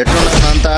ఎట్లున్నారంతా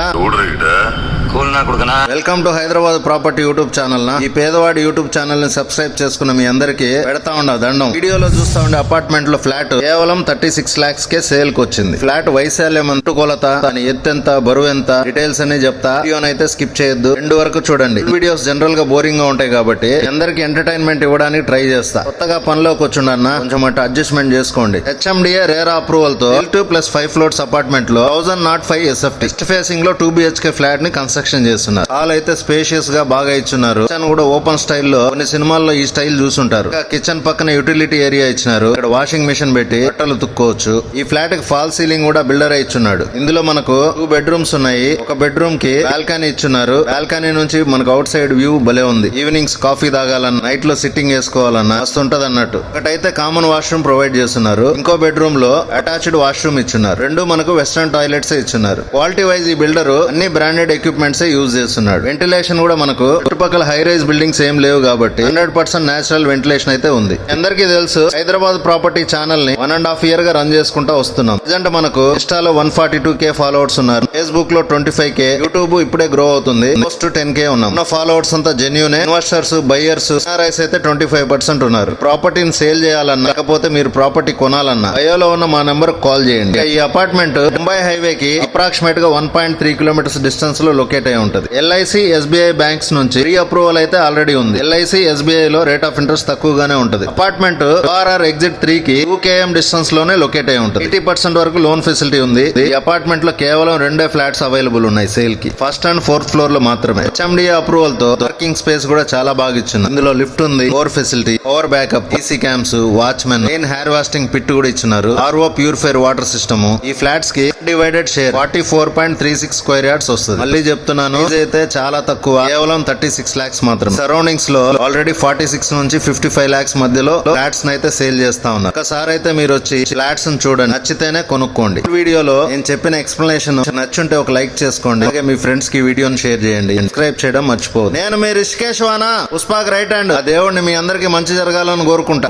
welcome to Hyderabad property YouTube channel. ఈ పేదవాడి YouTube channel ని సబ్స్క్రైబ్ చేసుకున్న మీ అందరికి పెడతా ఉండ దండం. వీడియోలో చూస్తా ఉండే అపార్ట్మెంట్ లో ఫ్లాట్ కేవలం 36 lakhs కే సేల్ కి వచ్చింది. ఫ్లాట్ వైశాల్యం అంటూ కొలత, దాని ఎత్తు ఎంత, బరువు ఎంత, డీటెయిల్స్ అన్ని చెప్తా. వీడియోనైతే స్కిప్ చేయొద్దు, ఎండ్ వరకు చూడండి. వీడియోస్ జనరల్ గా బోరింగ్ గా ఉంటాయి కాబట్టి అందరికి ఎంటర్టైన్మెంట్ ఇవ్వడానికి ట్రై చేస్తా. కొత్తగా పనిలోకి వచ్చుండన్నా కొంచెం అటు అడ్జస్ట్మెంట్ చేసుకోండి. హెచ్ఎండిఏ రేరా అప్రూవల్ తో L2+5 floors అపార్ట్మెంట్ లో 1005 SFT ఈస్ట్ ఫేసింగ్ లో 2 BHK ఫ్లాట్ ని కన్స్ట్రక్షన్ చేస్తున్నారు. హాల్ అయితే స్పేషియస్ గా బాగా ఇచ్చున్నారు. కిచెన్ కూడా ఓపెన్ స్టైల్ లో, కొన్ని సినిమాల్లో ఈ స్టైల్ చూసుంటారు. కిచెన్ పక్కన యూటిలిటీ ఏరియా ఇచ్చినారు. ఇక్కడ వాషింగ్ మిషన్ పెట్టి బట్టలు తుక్కోవచ్చు. ఈ ఫ్లాట్ కి ఫాల్ సీలింగ్ కూడా బిల్డర్ ఇచ్చున్నాడు. ఇందులో మనకు 2 bedrooms ఉన్నాయి. ఒక బెడ్రూమ్ కి బాల్కనీ ఇచ్చున్నారు. బాల్కనీ నుంచి మనకు అవుట్ సైడ్ వ్యూ భలే ఉంది. ఈవినింగ్స్ కాఫీ తాగాలన్నా, నైట్ లో సిట్టింగ్ వేసుకోవాలన్నా మస్తు ఉంటది అన్నట్టు. ఒకటైతే కామన్ వాష్రూమ్ ప్రొవైడ్ చేస్తున్నారు. ఇంకో బెడ్రూమ్ లో అటాచ్డ్ వాష్రూమ్ ఇచ్చున్నారు. రెండు మనకు వెస్టర్న్ టాయిలెట్స్ ఇచ్చున్నారు. క్వాలిటీ వైజ్ ఈ బిల్డర్ అన్ని బ్రాండెడ్ ఎక్విప్మెంట్స్ యూజ్ చేస్తున్నాడు. వెంటిలేషన్ కూడా మనకు చుట్టుపక్కల హై రైజ్ బిల్డింగ్స్ ఏం లేవు కాబట్టి 100% నేచురల్ వెంటిలేషన్ అయితే ఉంది. అందరికీ తెలుసు హైదరాబాద్ ప్రాపర్టీ ఛానల్ ని 1.5 years గా రన్ చేసుకుంటా వస్తున్నాం. ప్రజెంట్ మనకు ఇన్స్టాలో 142K ఫాలోవర్స్ ఉన్నారు. ఫేస్బుక్ లో 25K, యూట్యూబ్ ఇప్పుడే గ్రో అవుతుంది. మోస్ట్ 10K ఉన్నాం. ఫాలోవర్స్ అంతా జెన్యూన్. ఇన్వెస్టర్స్, బయ్యర్స్, ఎన్ఆర్ఐస్ అయితే 25% ఉన్నారు. ప్రాపర్టీని సేల్ చేయాలన్నా, లేకపోతే మీరు ప్రాపర్టీ కొనాలన్నా బయోలో ఉన్న మా నెంబర్ కాల్ చేయండి. ఈ అపార్ట్మెంట్ ముంబై హైవే కి అప్రాక్సిమేట్ గా 1.3 kilometers డిస్టెన్స్ లో లొకేట్ అయి ఉంటుంది. LIC, SBI బ్యాంక్స్ నుంచి ప్రీ అప్రూవల్ అయితే ఆల్రెడీ ఉంది. LIC, SBI లో రేట్ ఆఫ్ ఇంట్రెస్ట్ తక్కువగానే ఉంటుంది. అపార్ట్మెంట్ ORR ఎగ్జిట్ 3 కి 2 km డిస్టెన్స్ లోనే లొకేట్ అయి ఉంటుంది. 80% వరకు లోన్ ఫెసిలిటీ ఉంది. ఈ అపార్ట్మెంట్ లో కేవలం 2 ఫ్లాట్స్ అవైలబుల్ ఉన్నాయి సేల్ కి. ఫస్ట్ అండ్ 4th floor లో మాత్రమే. HMDA అప్రూవల్ తో వర్కింగ్ స్పేస్ కూడా చాలా బాగా ఇచ్చింది. ఇందులో లిఫ్ట్ ఉంది, door facility, power backup, EC cams, watchmen, main hair washing pit కూడా ఇచ్చినారు. RO purifier water system. ఈ ఫ్లాట్స్ కి డివైడెడ్ షేర్ 44.36 square yards వస్తుంది. మళ్ళీ చెప్తున్నాను, అయితే చాలా తక్కువ, కేవలం 36 lakhs మాత్రం. సరౌండింగ్స్ లో ఆల్రెడీ 46 నుంచి 55 lakhs మధ్యలో ఫ్లాట్స్ అయితే సేల్ చేస్తా ఉన్నారు. ఒకసారి అయితే మీరు వచ్చి ఫ్లాట్స్ చూడండి, నచ్చితేనే కొనుక్కోండి. వీడియోలో నేను చెప్పిన ఎక్స్ప్లెనేషన్ నచ్చుంటే ఒక లైక్ చేసుకోండి. అలాగే మీ ఫ్రెండ్స్ కి వీడియోని షేర్ చేయండి. సబ్స్క్రైబ్ చేయడం మర్చిపోదు. నేను మీ రిషికేష్ వానా, పుష్పాక్ రైట్ హ్యాండ్. ఆ దేవుడిని మీ అందరికి మంచి జరగాలని కోరుకుంటా.